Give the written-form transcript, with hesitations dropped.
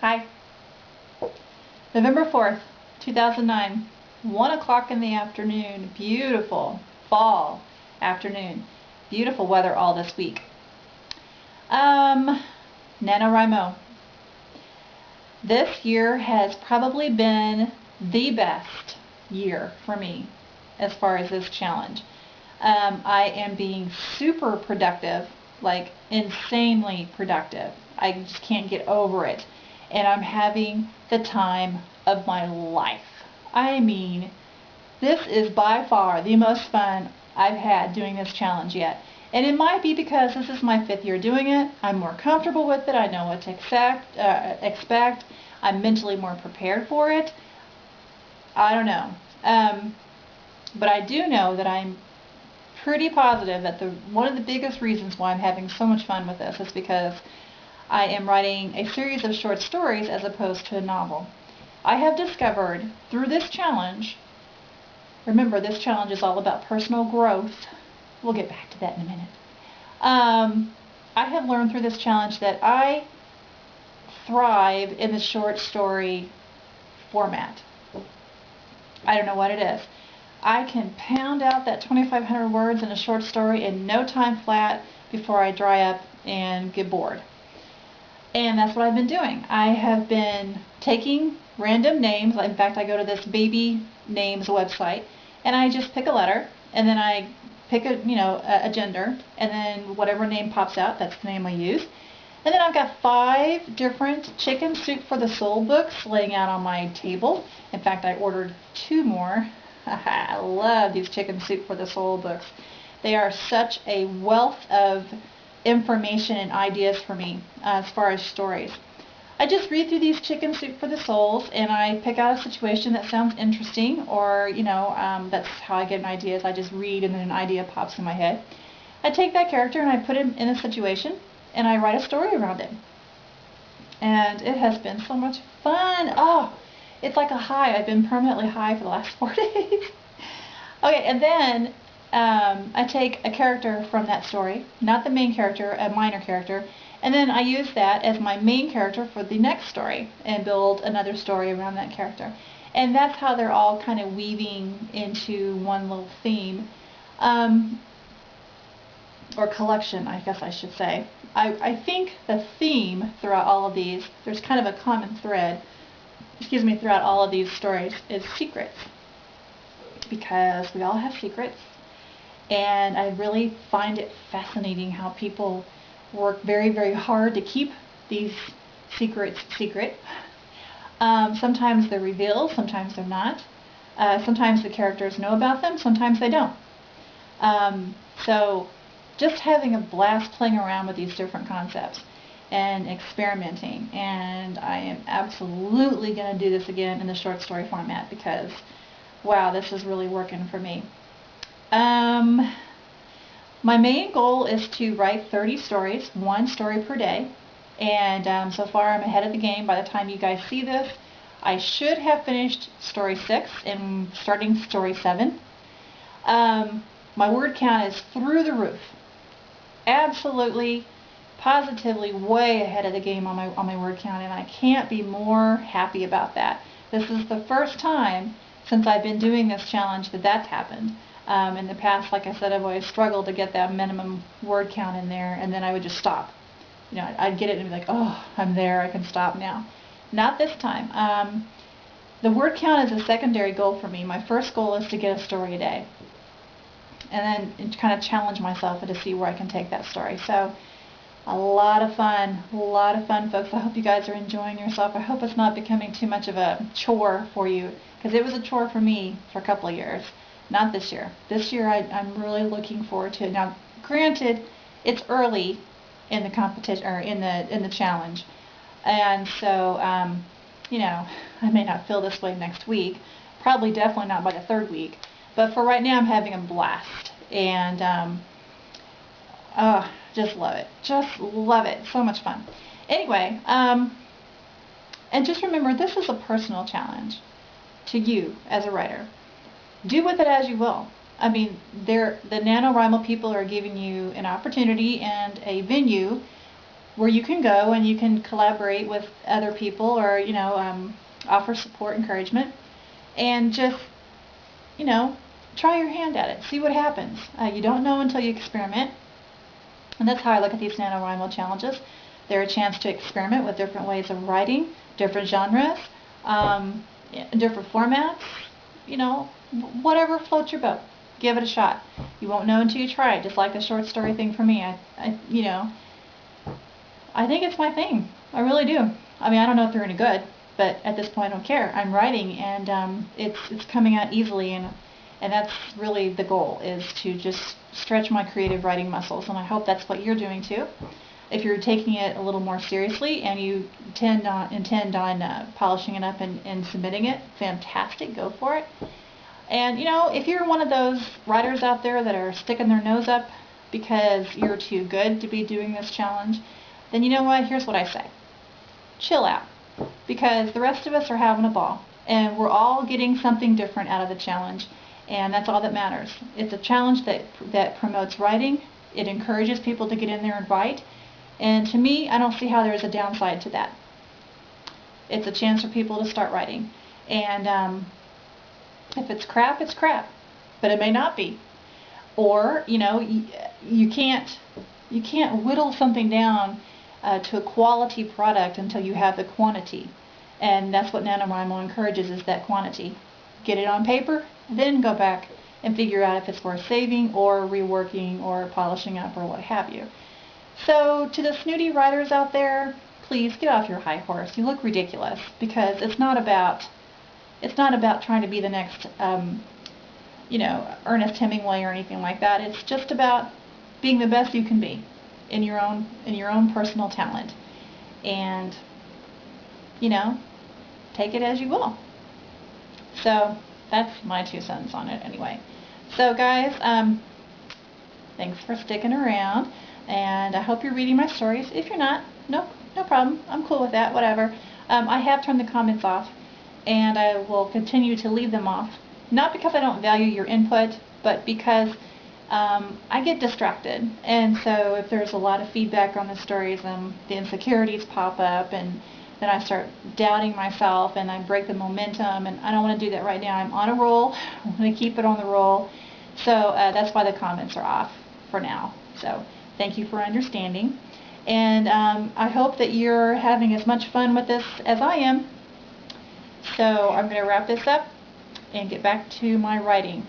Hi. November 4th, 2009, 1 o'clock in the afternoon. Beautiful fall afternoon. Beautiful weather all this week. NaNoWriMo. This year has probably been the best year for me as far as this challenge. I am being super productive, like insanely productive. I just can't get over it. And I'm having the time of my life. I mean, this is by far the most fun I've had doing this challenge yet. And it might be because this is my 5th year doing it. I'm more comfortable with it. I know what to expect. I'm mentally more prepared for it. I don't know. But I do know that I'm pretty positive that one of the biggest reasons why I'm having so much fun with this is because I am writing a series of short stories as opposed to a novel. I have discovered through this challenge, remember this challenge is all about personal growth. We'll get back to that in a minute. I have learned through this challenge that I thrive in the short story format. I don't know what it is. I can pound out that 2,500 words in a short story in no time flat before I dry up and get bored. And that's what I've been doing. I have been taking random names. In fact, I go to this baby names website and I just pick a letter and then I pick a gender, and then whatever name pops out, that's the name I use. And then I've got 5 different Chicken Soup for the Soul books laying out on my table. In fact, I ordered 2 more. I love these Chicken Soup for the Soul books. They are such a wealth of information and ideas for me as far as stories. I just read through these Chicken Soup for the Souls and I pick out a situation that sounds interesting, or that's how I get an idea, is I just read and then an idea pops in my head. I take that character and I put him in a situation and I write a story around it. And it has been so much fun. Oh, it's like a high. I've been permanently high for the last 4 days. Okay, and then I take a character from that story, not the main character, a minor character, and then I use that as my main character for the next story and build another story around that character. And that's how they're all kind of weaving into one little theme, or collection, I guess I should say. I think the theme throughout all of these, there's kind of a common thread, throughout all of these stories, is secrets. Because we all have secrets. And I really find it fascinating how people work very, very hard to keep these secrets secret. Sometimes they're revealed, sometimes they're not. Sometimes the characters know about them, sometimes they don't. So just having a blast playing around with these different concepts and experimenting. And I am absolutely going to do this again in the short story format because, wow, this is really working for me. My main goal is to write 30 stories, 1 story per day, and so far I'm ahead of the game. By the time you guys see this, I should have finished story 6 and starting story 7. My word count is through the roof. Absolutely, positively way ahead of the game on my word count, and I can't be more happy about that. This is the first time since I've been doing this challenge that that's happened. In the past, like I said, I've always struggled to get that minimum word count in there, and then I would just stop. I'd get it and be like, oh, I'm there, I can stop now. Not this time. The word count is a secondary goal for me. My first goal is to get a story a day, and then kind of challenge myself to see where I can take that story. So, a lot of fun, folks. I hope you guys are enjoying yourself. I hope it's not becoming too much of a chore for you, because it was a chore for me for a couple of years. Not this year. This year I'm really looking forward to it. Now, granted, it's early in the competition, or in the challenge, and so I may not feel this way next week. Probably, definitely not by the 3rd week. But for right now, I'm having a blast, and just love it. Just love it. So much fun. Anyway, and just remember, this is a personal challenge to you as a writer. Do with it as you will. I mean, the NaNoWriMo people are giving you an opportunity and a venue where you can go and you can collaborate with other people, or offer support, encouragement, and just try your hand at it. See what happens. You don't know until you experiment, and that's how I look at these NaNoWriMo challenges. They're a chance to experiment with different ways of writing, different genres, different formats, whatever floats your boat. Give it a shot. You won't know until you try it, just like the short story thing for me. I think it's my thing. I really do. I mean, I don't know if they're any good, but at this point I don't care. I'm writing, and it's coming out easily, and that's really the goal, is to just stretch my creative writing muscles, and I hope that's what you're doing too. If you're taking it a little more seriously and you intend on polishing it up and submitting it, fantastic, go for it. And if you're one of those writers out there that are sticking their nose up because you're too good to be doing this challenge, then you know what? Here's what I say. Chill out, because the rest of us are having a ball, and we're all getting something different out of the challenge, and that's all that matters. It's a challenge that promotes writing. It encourages people to get in there and write, and to me, I don't see how there's a downside to that. It's a chance for people to start writing, and if it's crap, it's crap, but it may not be. Or you can't whittle something down to a quality product until you have the quantity, and that's what NaNoWriMo encourages, is that quantity. Get it on paper, then go back and figure out if it's worth saving or reworking or polishing up or what have you. So to the snooty writers out there, please get off your high horse. You look ridiculous, because it's not about trying to be the next Ernest Hemingway or anything like that. It's just about being the best you can be in your own personal talent, and take it as you will. So that's my 2 cents on it anyway. So guys, thanks for sticking around, and I hope you're reading my stories. If you're not, no problem. I'm cool with that, whatever. I have turned the comments off, and I will continue to leave them off. Not because I don't value your input, but because I get distracted. And so if there's a lot of feedback on the stories, the insecurities pop up, and then I start doubting myself, and I break the momentum, and I don't want to do that right now. I'm on a roll. I'm going to keep it on the roll. So that's why the comments are off for now. So thank you for understanding. And I hope that you're having as much fun with this as I am. So I'm going to wrap this up and get back to my writing.